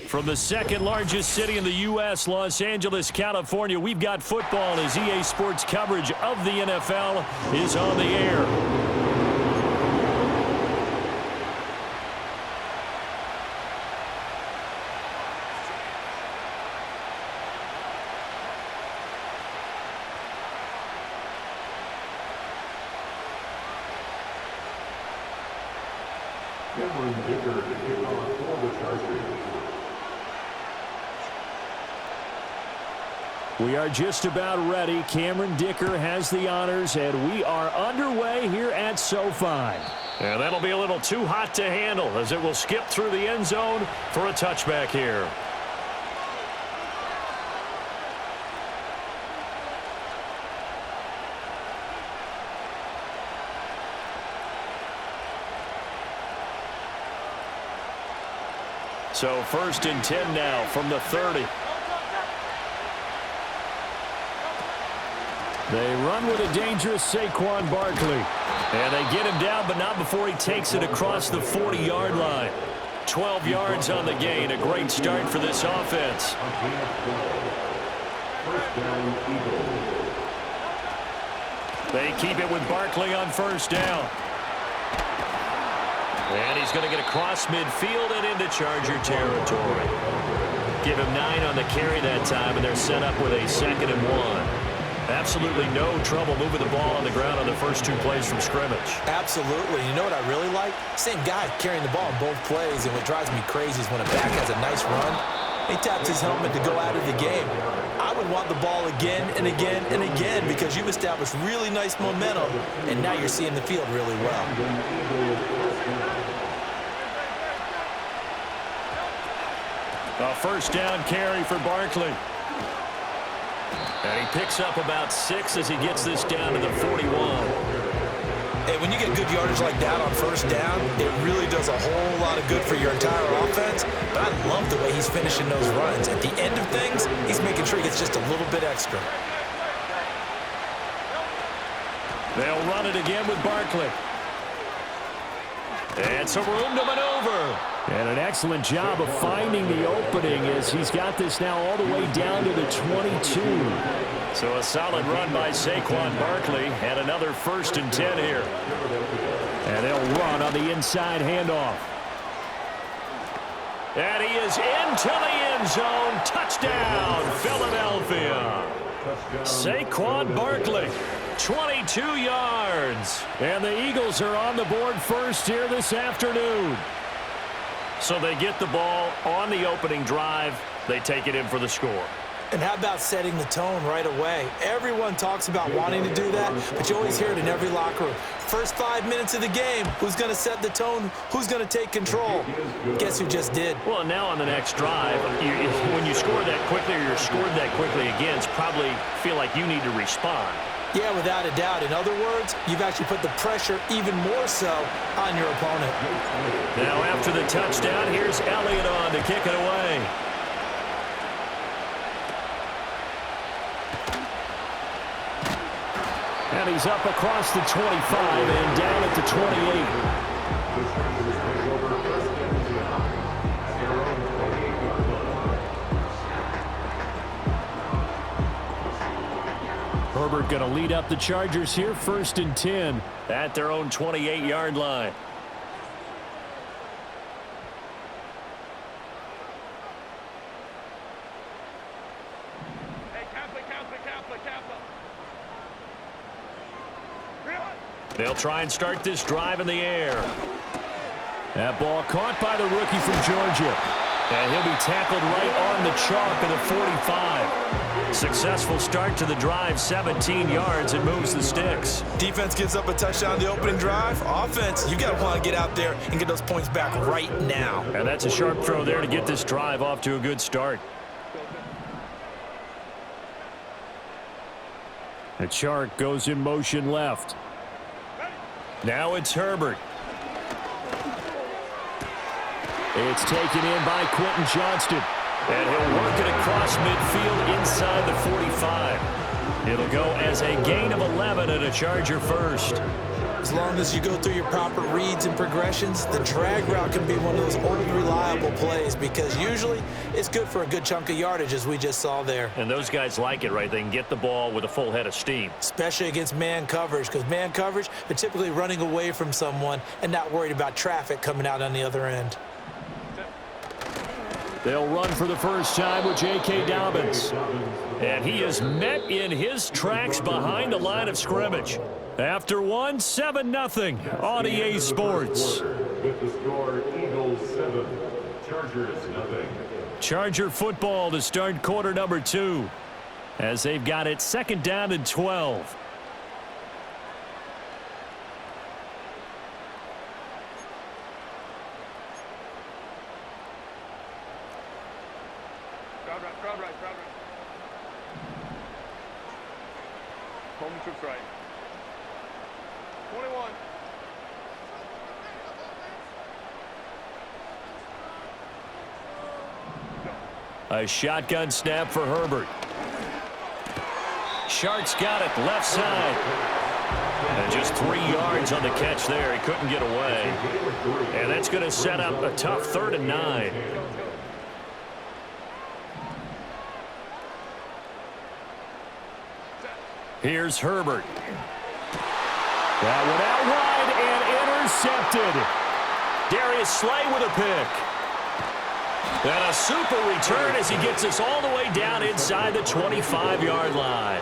From the second largest city in the U.S., Los Angeles, California, we've got football as EA Sports coverage of the NFL is on the air. We are just about ready. Cameron Dicker has the honors, and we are underway here at SoFi. And that'll be a little too hot to handle as it will skip through the end zone for a touchback here. So 1st and 10 now from the 30. They run with a dangerous Saquon Barkley. And they get him down, but not before he takes it across the 40-yard line. 12 yards on the gain. A great start for this offense. They keep it with Barkley on 1st down. And he's going to get across midfield and into Charger territory. Give him 9 on the carry that time, and they're set up with a 2nd and 1. Absolutely no trouble moving the ball on the ground on the first 2 plays from scrimmage. Absolutely. You know what I really like? Same guy carrying the ball in both plays, and what drives me crazy is when a back has a nice run, he taps his helmet to go out of the game. I would want the ball again and again and again because you've established really nice momentum, and now you're seeing the field really well. A 1st down carry for Barkley. And he picks up about 6 as he gets this down to the 41. Hey, when you get good yardage like that on 1st down, it really does a whole lot of good for your entire offense. But I love the way he's finishing those runs. At the end of things, he's making sure he gets just a little bit extra. They'll run it again with Barkley. And some room to maneuver. And an excellent job of finding the opening as he's got this now all the way down to the 22. So a solid run by Saquon Barkley and another 1st and 10 here. And they'll run on the inside handoff. And he is into the end zone. Touchdown, Philadelphia. Saquon Barkley. 22 yards. And the Eagles are on the board first here this afternoon. So they get the ball on the opening drive. They take it in for the score. And how about setting the tone right away? Everyone talks about wanting to do that, but you always hear it in every locker room. First 5 minutes of the game, who's going to set the tone? Who's going to take control? Guess who just did? Well, now on the next drive, when you score that quickly or you're scored that quickly again, it's probably feel like you need to respond. Yeah, without a doubt. In other words, you've actually put the pressure even more so on your opponent. Now after the touchdown, here's Elliott on to kick it away. And he's up across the 25 and down at the 28. Herbert going to lead up the Chargers here, 1st and 10 at their own 28-yard line. They'll try and start this drive in the air. That ball caught by the rookie from Georgia. And he'll be tackled right on the chalk of the 45. Successful start to the drive, 17 yards, and moves the sticks. Defense gives up a touchdown the opening drive. Offense, you got to want to get out there and get those points back right now. And that's a sharp throw there to get this drive off to a good start. The Chark goes in motion left. Now it's Herbert. It's taken in by Quentin Johnston. And he'll work it across midfield inside the 45. It'll go as a gain of 11 and a Charger first. As long as you go through your proper reads and progressions, the drag route can be one of those old reliable plays because usually it's good for a good chunk of yardage, as we just saw there. And those guys like it, right? They can get the ball with a full head of steam. Especially against man coverage, because man coverage, they're typically running away from someone and not worried about traffic coming out on the other end. They'll run for the first time with J.K. Dobbins. And he is met in his tracks behind the line of scrimmage. After one, 7-0 on EA Sports. With the score, Eagles 7, Chargers 0. Charger football to start quarter number 2. As they've got it 2nd down and 12. Crowd right. Home troops right. 21. A shotgun snap for Herbert. Sharks got it left side. And just 3 yards on the catch there. He couldn't get away. And that's going to set up a tough 3rd and 9. Here's Herbert. That one out wide and intercepted. Darius Slay with a pick. And a super return as he gets us all the way down inside the 25-yard line.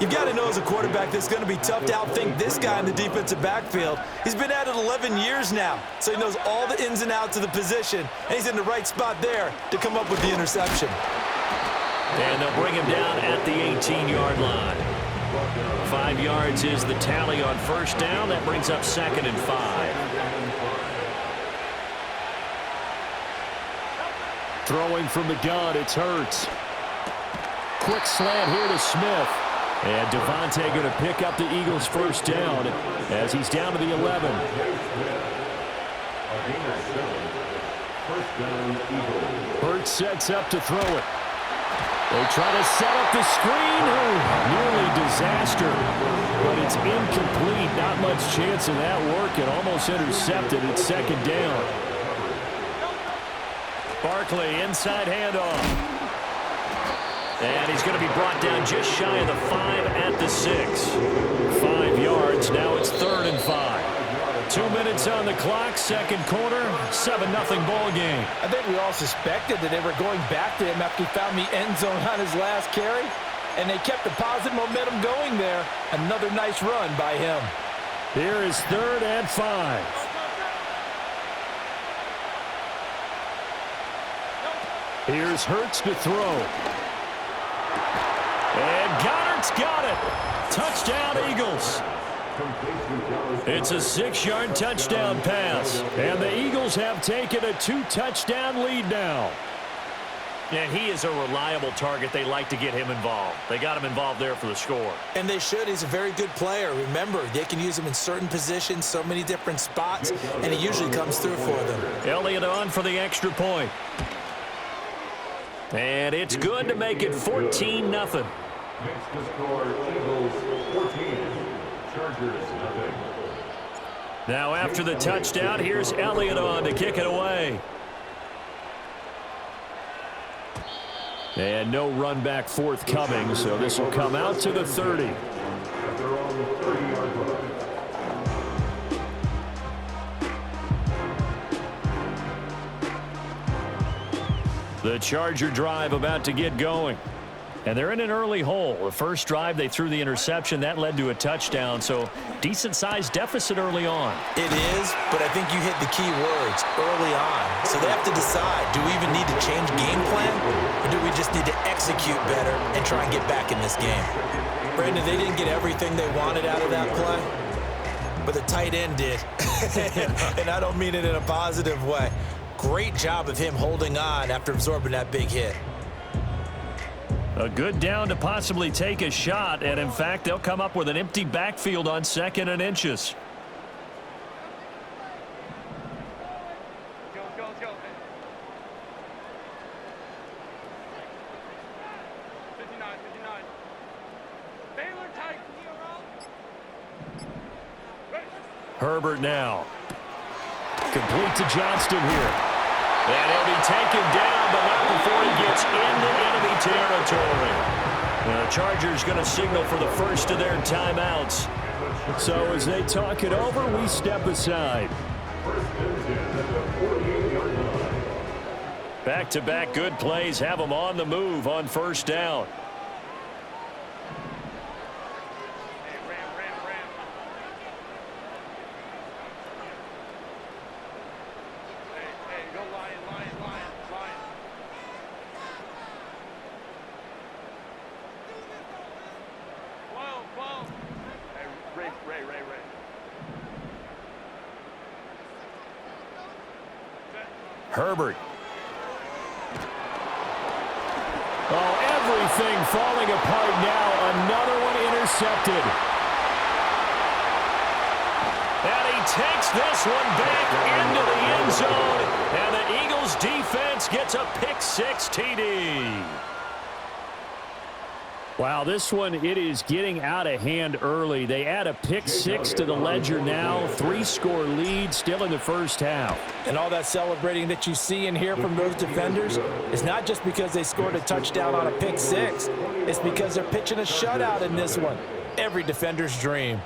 You've got to know as a quarterback that it's going to be tough to outthink this guy in the defensive backfield. He's been at it 11 years now, so he knows all the ins and outs of the position, and he's in the right spot there to come up with the interception. And they'll bring him down at the 18-yard line. 5 yards is the tally on first down. That brings up 2nd and 5. Throwing from the gun, it's Hurts. Quick slant here to Smith. And Devontae going to pick up the Eagles' first down as he's down to the 11. Hurts sets up to throw it. They try to set up the screen. Oh, nearly disaster. But it's incomplete. Not much chance of that working. Almost intercepted. It's 2nd down. Barkley, inside handoff. And he's going to be brought down just shy of the 5 at the 6. 5 yards. Now it's 3rd and 5. 2 minutes on the clock, 2nd quarter, 7-0 ball game. I think we all suspected that they were going back to him after he found the end zone on his last carry, and they kept the positive momentum going there. Another nice run by him. Here is 3rd and 5. Here's Hurts to throw. And Goddard's got it. Touchdown, Eagles. It's a 6-yard touchdown pass. And the Eagles have taken a 2-touchdown lead now. And he is a reliable target. They like to get him involved. They got him involved there for the score. And they should. He's a very good player. Remember, they can use him in certain positions, so many different spots, and he usually comes through for them. Elliott on for the extra point. And it's good to make it 14-0. Next to score, Eagles 14, Chargers 0. Now after the touchdown, here's Elliott on to kick it away. And no run back forthcoming, so this will come out to the 30. They're on the 30-yard line. The Charger drive about to get going. And they're in an early hole. The first drive, they threw the interception. That led to a touchdown, so decent-sized deficit early on. It is, but I think you hit the key words, early on. So they have to decide, do we even need to change game plan, or do we just need to execute better and try and get back in this game? Brandon, they didn't get everything they wanted out of that play, but the tight end did. And I don't mean it in a positive way. Great job of him holding on after absorbing that big hit. A good down to possibly take a shot, and in fact, they'll come up with an empty backfield on 2nd and inches. Let's go. 59. Baylor tight. Herbert now. Complete to Johnston here. And he'll be taken down, but not before he gets into enemy territory. The Chargers going to signal for the first of their timeouts. So as they talk it over, we step aside. Back-to-back good plays have them on the move on first down. Herbert. Oh, everything falling apart now. Another one intercepted. And he takes this one back into the end zone. And the Eagles defense gets a pick-6 TD. Wow, this one, it is getting out of hand early. They add a pick-6 to the ledger now. 3-score lead still in the first half. And all that celebrating that you see and hear from those defenders is not just because they scored a touchdown on a pick-6. It's because they're pitching a shutout in this one. Every defender's dream.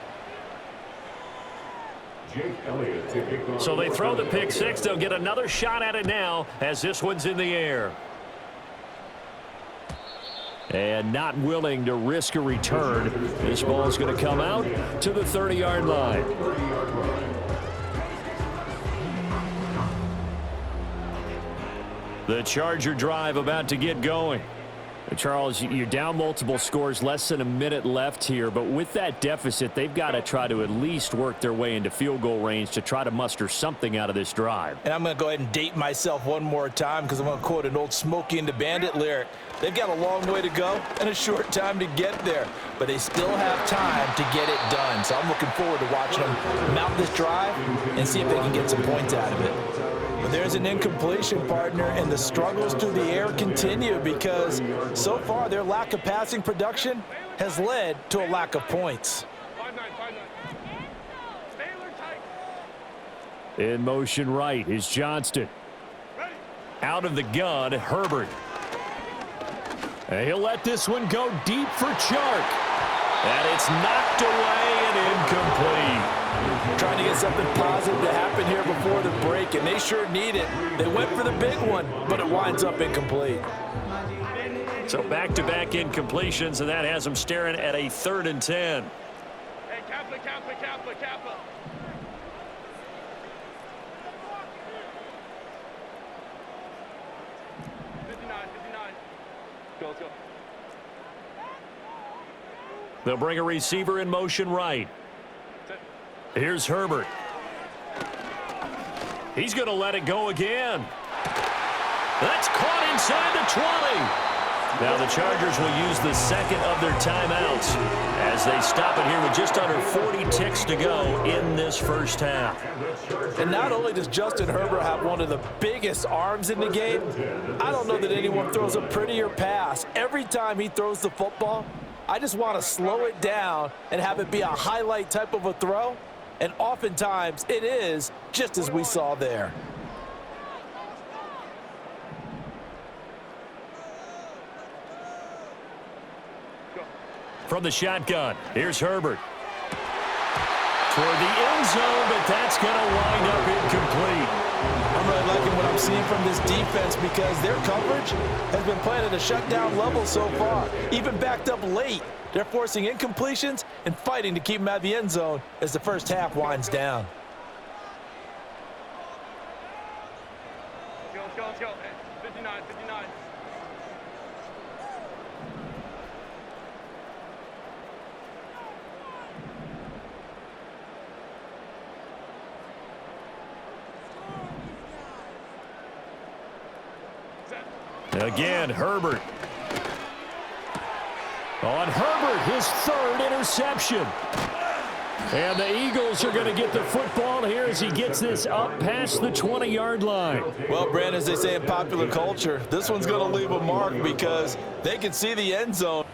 So they throw the pick-6. They'll get another shot at it now as this one's in the air. And not willing to risk a return. This ball is going to come out to the 30-yard line. The Charger drive about to get going. Charles, you're down multiple scores, less than a minute left here, but with that deficit, they've got to try to at least work their way into field goal range to try to muster something out of this drive. And I'm going to go ahead and date myself one more time because I'm going to quote an old Smokey and the Bandit lyric. They've got a long way to go and a short time to get there, but they still have time to get it done. So I'm looking forward to watching them mount this drive and see if they can get some points out of it. But there's an incompletion, partner, and the struggles through the air continue because so far their lack of passing production has led to a lack of points. In motion right is Johnston. Out of the gun, Herbert. And he'll let this one go deep for Chark. And it's knocked away and incomplete. Trying to get something positive to happen here before the break, and they sure need it. They went for the big one, but it winds up incomplete. So back-to-back incompletions, and that has them staring at a 3rd and 10. Hey, Kappa. 59. Let's go. They'll bring a receiver in motion right. Here's Herbert. He's going to let it go again. That's caught inside the 20. Now the Chargers will use the second of their timeouts as they stop it here with just under 40 ticks to go in this first half. And not only does Justin Herbert have one of the biggest arms in the game, I don't know that anyone throws a prettier pass. Every time he throws the football, I just want to slow it down and have it be a highlight type of a throw. And oftentimes it is, just as we saw there. From the shotgun, here's Herbert. Toward the end zone, but that's going to wind up incomplete. I'm really liking what I'm seeing from this defense because their coverage has been playing at a shutdown level so far. Even backed up late, they're forcing incompletions and fighting to keep them out of the end zone as the first half winds down. Let's go. 59. Again, Herbert. On Herbert, his 3rd interception. And the Eagles are going to get the football here as he gets this up past the 20-yard line. Well, Brandon, as they say in popular culture, this one's going to leave a mark because they can see the end zone.